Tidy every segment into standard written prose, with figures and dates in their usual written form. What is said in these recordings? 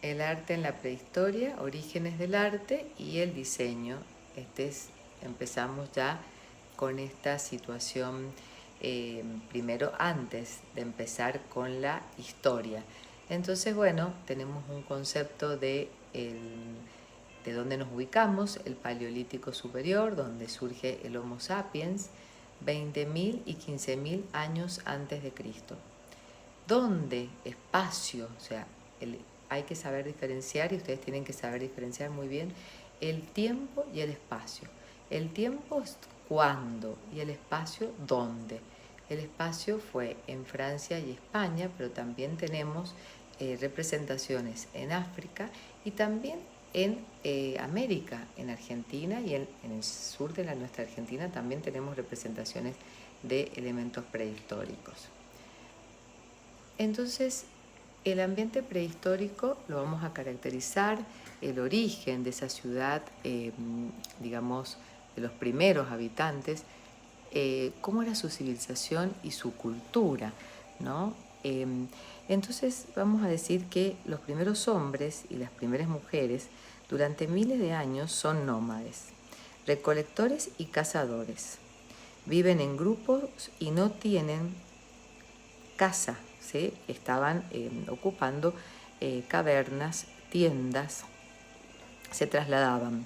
El arte en la prehistoria, orígenes del arte y el diseño. Empezamos ya con esta situación, primero antes de empezar con la historia. Entonces, bueno, tenemos un concepto de dónde nos ubicamos, el Paleolítico Superior, donde surge el Homo sapiens, 20.000 y 15.000 años antes de Cristo. ¿Dónde? Espacio, o sea, hay que saber diferenciar, y ustedes tienen que saber diferenciar muy bien el tiempo y el espacio. El tiempo es cuándo y el espacio dónde. El espacio fue en Francia y España, pero también tenemos representaciones en África y también en América, en Argentina y en el sur de nuestra Argentina también tenemos representaciones de elementos prehistóricos. Entonces, el ambiente prehistórico lo vamos a caracterizar, el origen de esa ciudad, digamos, de los primeros habitantes, cómo era su civilización y su cultura, ¿no? Entonces vamos a decir que los primeros hombres y las primeras mujeres durante miles de años son nómades, recolectores y cazadores. Viven en grupos y no tienen casa, ¿sí? Estaban ocupando cavernas, tiendas, se trasladaban.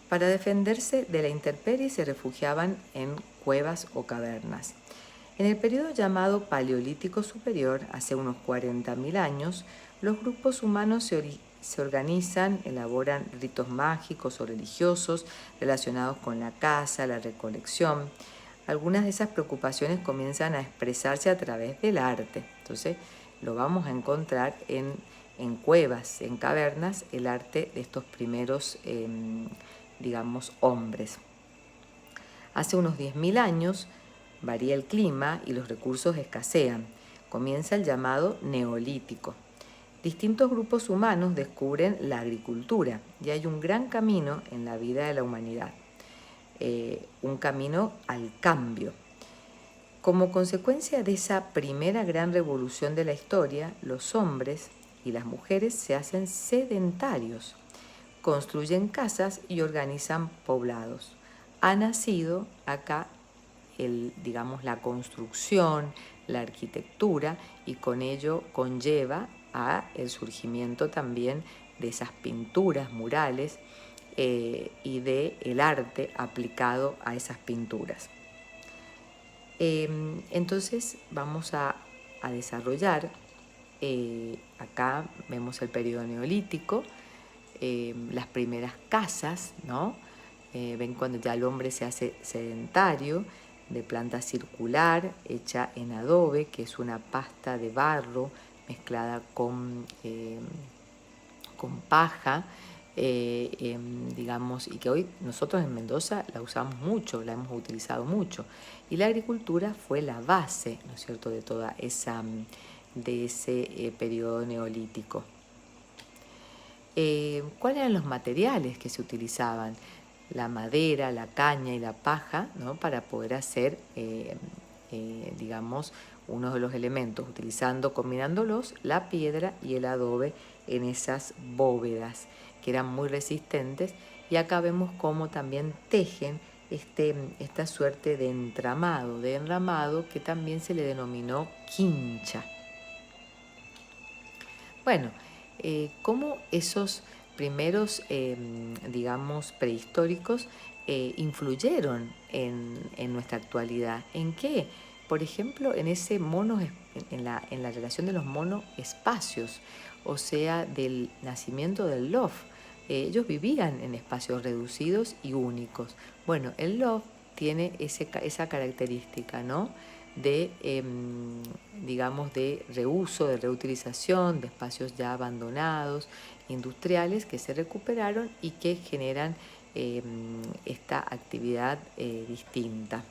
Para defenderse de la intemperie se refugiaban en cuevas o cavernas. En el periodo llamado Paleolítico Superior, hace unos 40.000 años, los grupos humanos se organizan, elaboran ritos mágicos o religiosos relacionados con la caza, la recolección. Algunas de esas preocupaciones comienzan a expresarse a través del arte. Entonces, lo vamos a encontrar en cuevas, en cavernas, el arte de estos primeros, digamos, hombres. Hace unos 10.000 años varía el clima y los recursos escasean. Comienza el llamado Neolítico. Distintos grupos humanos descubren la agricultura y hay un gran camino en la vida de la humanidad. Un camino al cambio. Como consecuencia de esa primera gran revolución de la historia, los hombres y las mujeres se hacen sedentarios, construyen casas y organizan poblados. Ha nacido acá digamos, la construcción, la arquitectura, y con ello conlleva a el surgimiento también de esas pinturas murales y del arte aplicado a esas pinturas. Entonces vamos a desarrollar, acá vemos el periodo neolítico, las primeras casas, ¿no? Ven cuando ya el hombre se hace sedentario, de planta circular, hecha en adobe, que es una pasta de barro mezclada con paja, digamos, y que hoy nosotros en Mendoza la usamos mucho, la hemos utilizado mucho. Y la agricultura fue la base, ¿no es cierto?, de toda esa, de ese periodo neolítico. ¿Cuáles eran los materiales que se utilizaban? La madera, la caña y la paja, ¿no?, para poder hacer, digamos, uno de los elementos, combinándolos, la piedra y el adobe en esas bóvedas que eran muy resistentes. Y acá vemos cómo también tejen esta suerte de enramado que también se le denominó quincha. Bueno, cómo esos primeros, digamos, prehistóricos influyeron en nuestra actualidad. ¿En qué? Por ejemplo, en ese en la relación de los monoespacios, o sea, del nacimiento del loft. Ellos vivían en espacios reducidos y únicos. Bueno, el loft tiene esa característica, ¿no?, de, digamos, de reuso, de reutilización de espacios ya abandonados, industriales, que se recuperaron y que generan esta actividad distinta.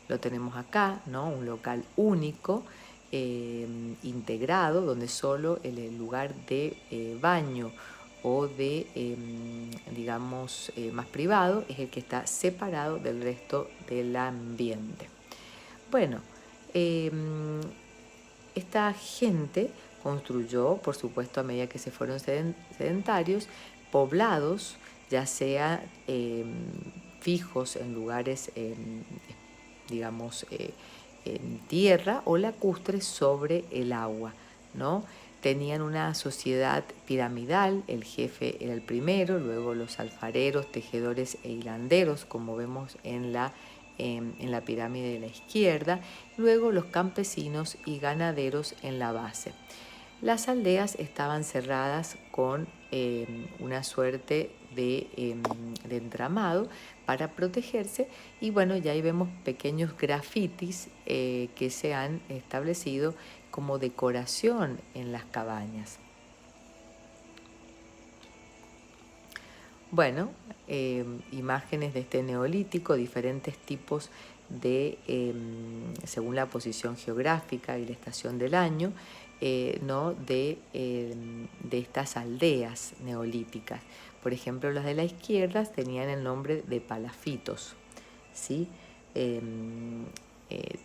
Lo tenemos acá, ¿no?, un local único, integrado, donde solo el lugar de baño o de, digamos, más privado es el que está separado del resto del ambiente. Bueno, esta gente construyó, por supuesto, a medida que se fueron sedentarios, poblados, ya sea fijos en lugares, digamos, en tierra o lacustres sobre el agua, ¿no? Tenían una sociedad piramidal, el jefe era el primero, luego los alfareros, tejedores e hilanderos, como vemos en la pirámide de la izquierda, luego los campesinos y ganaderos en la base. Las aldeas estaban cerradas con una suerte de entramado para protegerse, y bueno, ya ahí vemos pequeños grafitis que se han establecido como decoración en las cabañas. Bueno, imágenes de este neolítico, diferentes tipos de, según la posición geográfica y la estación del año, ¿no? de estas aldeas neolíticas. Por ejemplo, las de la izquierda tenían el nombre de palafitos, ¿sí?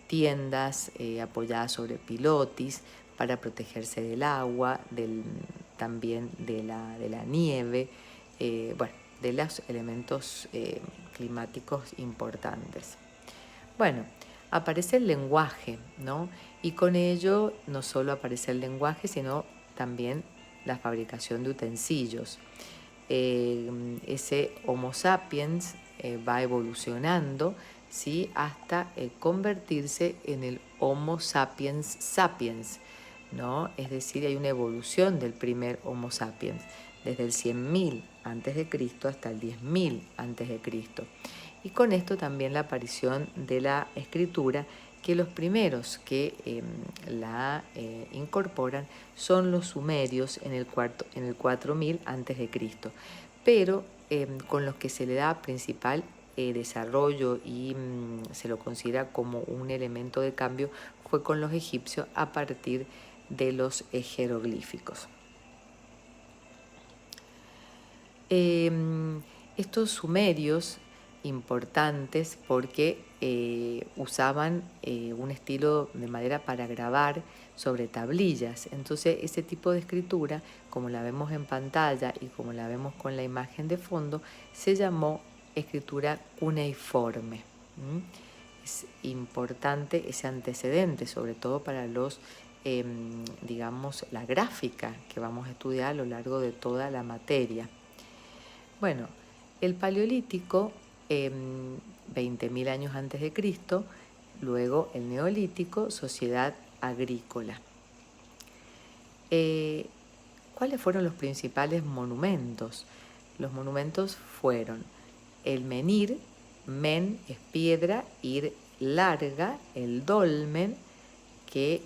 Tiendas apoyadas sobre pilotis para protegerse del agua, también de la nieve, bueno, de los elementos climáticos importantes. Bueno, aparece el lenguaje, ¿no? Y con ello no solo aparece el lenguaje, sino también la fabricación de utensilios. Ese Homo sapiens va evolucionando, ¿sí? Hasta convertirse en el Homo sapiens sapiens, ¿no? Es decir, hay una evolución del primer Homo sapiens, desde el 100.000 a.C. hasta el 10.000 a.C. Y con esto también la aparición de la escritura, que los primeros que la incorporan son los sumerios en el 4000 a.C., pero con los que se le da principal desarrollo y se lo considera como un elemento de cambio fue con los egipcios a partir de los jeroglíficos. Estos sumerios importantes porque usaban un estilo de madera para grabar sobre tablillas. Entonces ese tipo de escritura, como la vemos en pantalla y como la vemos con la imagen de fondo, se llamó escritura cuneiforme. Es importante ese antecedente, sobre todo para los digamos, la gráfica que vamos a estudiar a lo largo de toda la materia. Bueno, el Paleolítico, 20.000 años antes de Cristo, luego el Neolítico, sociedad agrícola. ¿Cuáles fueron los principales monumentos? Los monumentos fueron el menhir, men es piedra, ir larga, el dolmen, que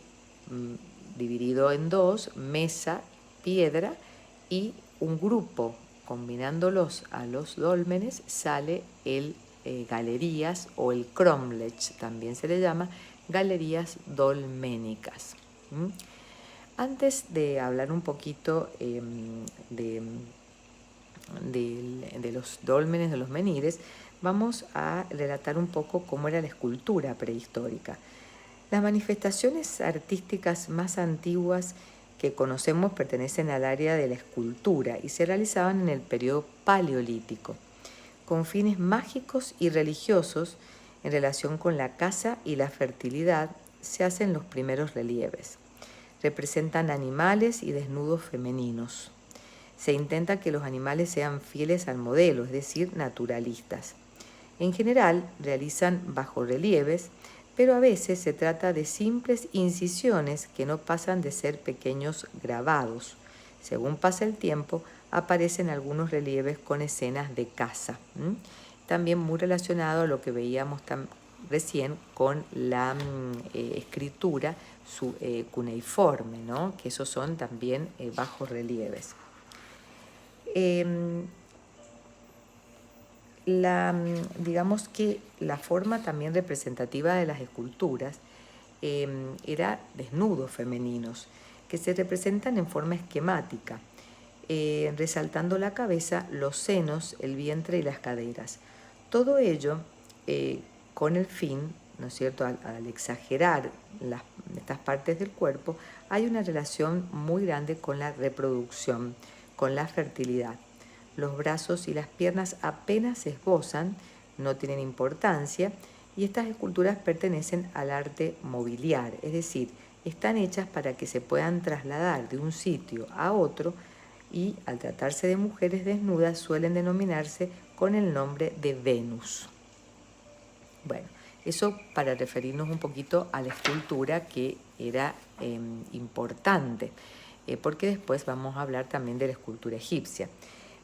dividido en dos, mesa, piedra, y un grupo. Combinándolos a los dólmenes sale el galerías o el cromlech, también se le llama galerías dolménicas. Antes de hablar un poquito de los dólmenes, de los menhires, vamos a relatar un poco cómo era la escultura prehistórica. Las manifestaciones artísticas más antiguas que conocemos pertenecen al área de la escultura y se realizaban en el periodo paleolítico, con fines mágicos y religiosos en relación con la caza y la fertilidad. Se hacen los primeros relieves. Representan animales y desnudos femeninos. Se intenta que los animales sean fieles al modelo, es decir, naturalistas. En general, realizan bajorrelieves, pero a veces se trata de simples incisiones que no pasan de ser pequeños grabados. Según pasa el tiempo, aparecen algunos relieves con escenas de caza. También muy relacionado a lo que veíamos recién con la escritura cuneiforme, ¿no? Que esos son también bajorrelieves. Digamos que la forma también representativa de las esculturas era desnudos femeninos que se representan en forma esquemática, resaltando la cabeza, los senos, el vientre y las caderas. Todo ello con el fin, ¿no es cierto?, al exagerar estas partes del cuerpo, hay una relación muy grande con la reproducción, con la fertilidad. Los brazos y las piernas apenas se esbozan, no tienen importancia, y estas esculturas pertenecen al arte mobiliar, es decir, están hechas para que se puedan trasladar de un sitio a otro, y al tratarse de mujeres desnudas suelen denominarse con el nombre de Venus. Bueno, eso para referirnos un poquito a la escultura, que era importante, porque después vamos a hablar también de la escultura egipcia.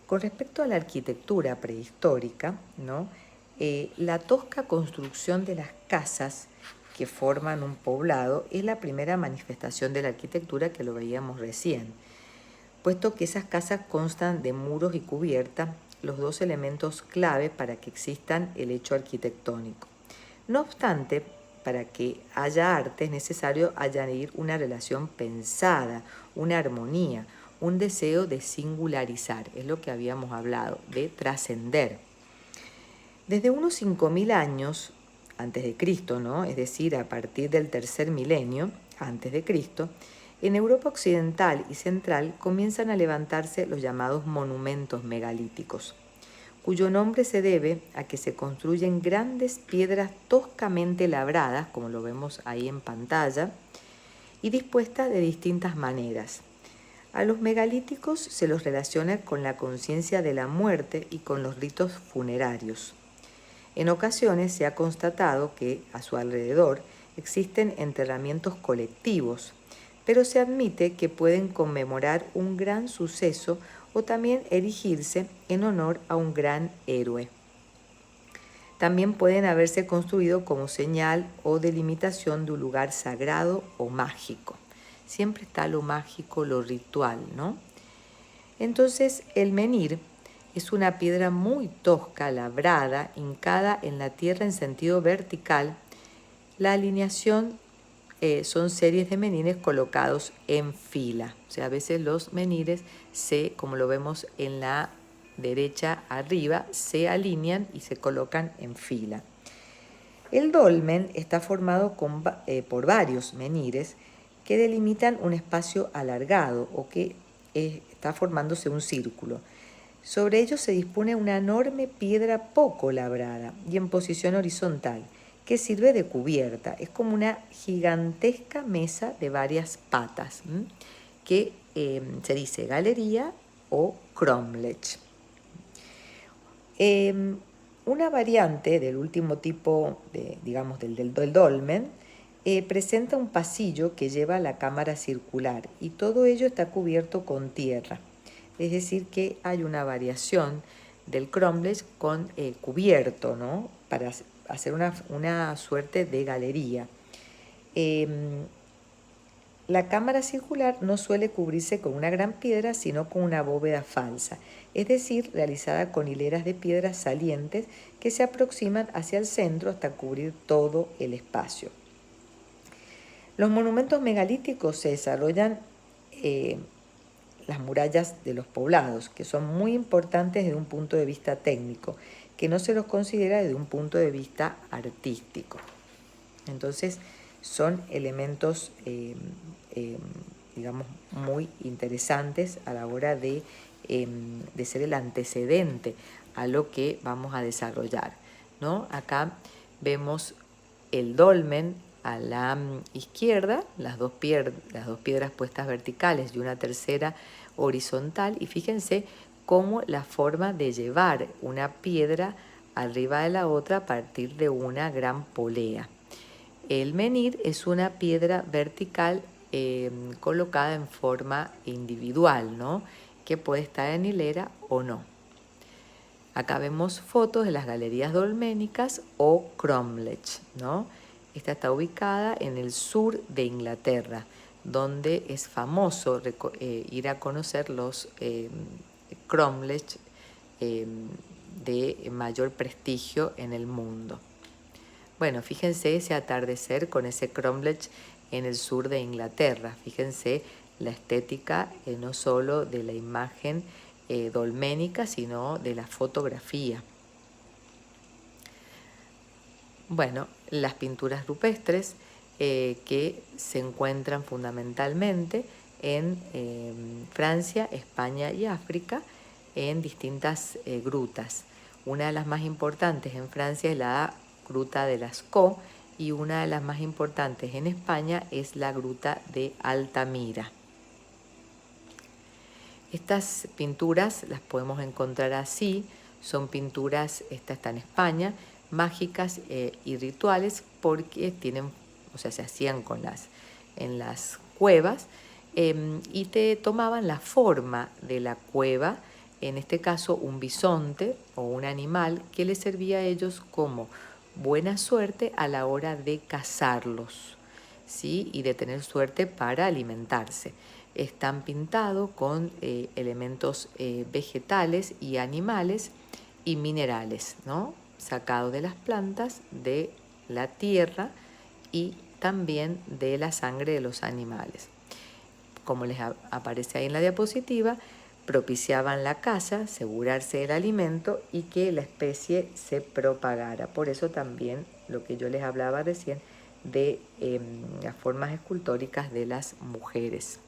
Con respecto a la arquitectura prehistórica, ¿no?, la tosca construcción de las casas que forman un poblado es la primera manifestación de la arquitectura, que lo veíamos recién, puesto que esas casas constan de muros y cubierta, los dos elementos clave para que existan el hecho arquitectónico. No obstante, para que haya arte es necesario añadir una relación pensada, una armonía, un deseo de singularizar, es lo que habíamos hablado, de trascender. Desde unos 5000 años antes de Cristo, ¿no?, es decir, a partir del tercer milenio antes de Cristo, en Europa occidental y central comienzan a levantarse los llamados monumentos megalíticos, cuyo nombre se debe a que se construyen grandes piedras toscamente labradas, como lo vemos ahí en pantalla, y dispuestas de distintas maneras. A los megalíticos se los relaciona con la conciencia de la muerte y con los ritos funerarios. En ocasiones se ha constatado que a su alrededor existen enterramientos colectivos, pero se admite que pueden conmemorar un gran suceso o también erigirse en honor a un gran héroe. También pueden haberse construido como señal o delimitación de un lugar sagrado o mágico. Siempre está lo mágico, lo ritual, ¿no? Entonces, el menhir es una piedra muy tosca, labrada, hincada en la tierra en sentido vertical. La alineación son series de menhires colocados en fila. O sea, a veces los menhires, como lo vemos en la derecha arriba, se alinean y se colocan en fila. El dolmen está formado por varios menhires que delimitan un espacio alargado o que está formándose un círculo. Sobre ellos se dispone una enorme piedra poco labrada y en posición horizontal, que sirve de cubierta. Es como una gigantesca mesa de varias patas, que se dice galería o cromlech. Una variante del último tipo, del dolmen, presenta un pasillo que lleva a la cámara circular y todo ello está cubierto con tierra. Es decir, que hay una variación del cromlech con cubierto, ¿no?, para hacer una suerte de galería. La cámara circular no suele cubrirse con una gran piedra, sino con una bóveda falsa, es decir, realizada con hileras de piedras salientes que se aproximan hacia el centro hasta cubrir todo el espacio. Los monumentos megalíticos se desarrollan las murallas de los poblados, que son muy importantes desde un punto de vista técnico, que no se los considera desde un punto de vista artístico. Entonces, son elementos, muy interesantes a la hora de ser el antecedente a lo que vamos a desarrollar, ¿no? Acá vemos el dolmen a la izquierda, las dos piedras puestas verticales y una tercera horizontal, y fíjense cómo la forma de llevar una piedra arriba de la otra a partir de una gran polea. El menhir es una piedra vertical colocada en forma individual, ¿no?, que puede estar en hilera o no. Acá vemos fotos de las galerías dolménicas o cromlech, ¿no? Esta está ubicada en el sur de Inglaterra, donde es famoso ir a conocer los cromlech de mayor prestigio en el mundo. Bueno, fíjense ese atardecer con ese cromlech en el sur de Inglaterra. Fíjense la estética no solo de la imagen dolménica, sino de la fotografía. Bueno, las pinturas rupestres que se encuentran fundamentalmente en Francia, España y África, en distintas grutas. Una de las más importantes en Francia es la Gruta de Lascaux y una de las más importantes en España es la Gruta de Altamira. Estas pinturas las podemos encontrar así, son pinturas, esta está en España, mágicas y rituales porque tienen, o sea, se hacían en las cuevas y te tomaban la forma de la cueva, en este caso un bisonte o un animal que les servía a ellos como buena suerte a la hora de cazarlos, ¿sí? Y de tener suerte para alimentarse. Están pintados con elementos vegetales y animales y minerales, ¿no? Sacados de las plantas, de la tierra y también de la sangre de los animales. Como les aparece ahí en la diapositiva, propiciaban la caza, asegurarse del alimento y que la especie se propagara. Por eso también lo que yo les hablaba recién de las formas escultóricas de las mujeres.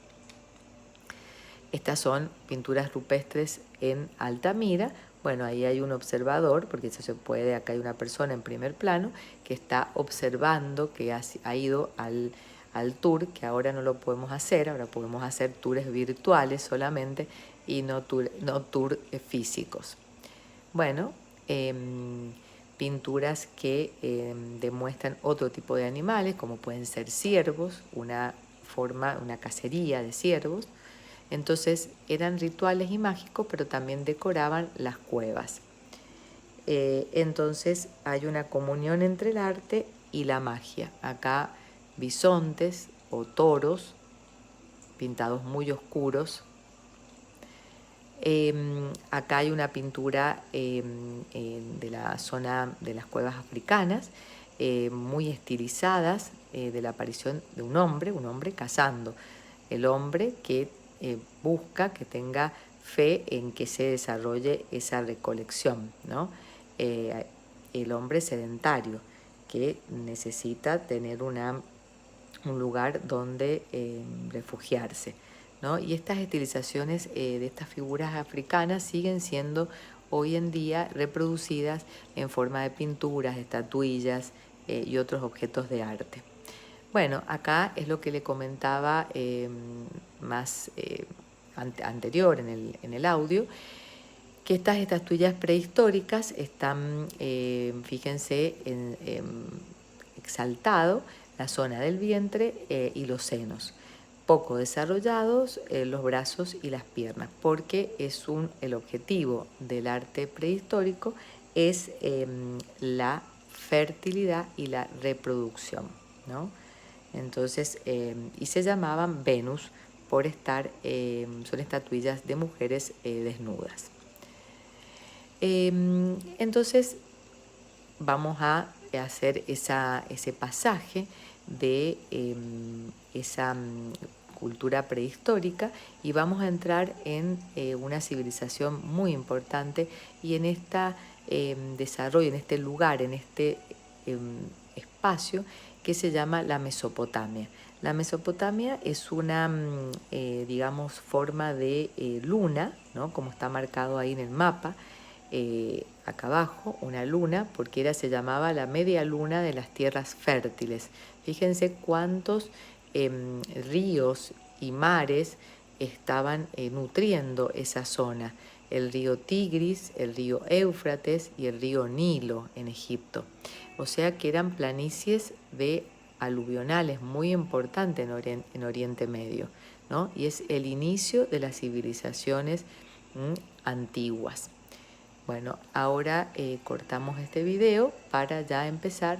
Estas son pinturas rupestres en Altamira. Bueno, ahí hay un observador, porque eso se puede, acá hay una persona en primer plano que está observando, que ha ido al tour, que ahora no lo podemos hacer, ahora podemos hacer tours virtuales solamente y no tour físicos. Bueno, pinturas que demuestran otro tipo de animales, como pueden ser ciervos, una cacería de ciervos. Entonces eran rituales y mágicos, pero también decoraban las cuevas. Entonces hay una comunión entre el arte y la magia. Acá bisontes o toros pintados muy oscuros. Acá hay una pintura de la zona de las cuevas africanas, muy estilizadas, de la aparición de un hombre cazando. El hombre que busca que tenga fe en que se desarrolle esa recolección, ¿no? El hombre sedentario que necesita tener un lugar donde refugiarse, ¿no? Y estas estilizaciones de estas figuras africanas siguen siendo hoy en día reproducidas en forma de pinturas, estatuillas y otros objetos de arte. Bueno, acá es lo que le comentaba más anterior en el audio, que estas estatuillas prehistóricas están, fíjense, exaltado la zona del vientre y los senos, poco desarrollados los brazos y las piernas, porque el objetivo del arte prehistórico es la fertilidad y la reproducción, ¿no? Entonces, y se llamaban Venus por son estatuillas de mujeres desnudas. Entonces, vamos a hacer ese pasaje de esa cultura prehistórica y vamos a entrar en una civilización muy importante y en este desarrollo, en este lugar, en este espacio que se llama la Mesopotamia. La Mesopotamia es una, digamos, forma de luna, ¿no? Como está marcado ahí en el mapa, acá abajo, una luna, porque se llamaba la media luna de las tierras fértiles. Fíjense cuántos ríos y mares estaban nutriendo esa zona. El río Tigris, el río Éufrates y el río Nilo en Egipto. O sea que eran planicies de aluvionales muy importantes en Oriente Medio, ¿no? Y es el inicio de las civilizaciones antiguas. Bueno, ahora cortamos este video para ya empezar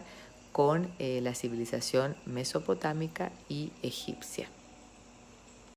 con la civilización mesopotámica y egipcia.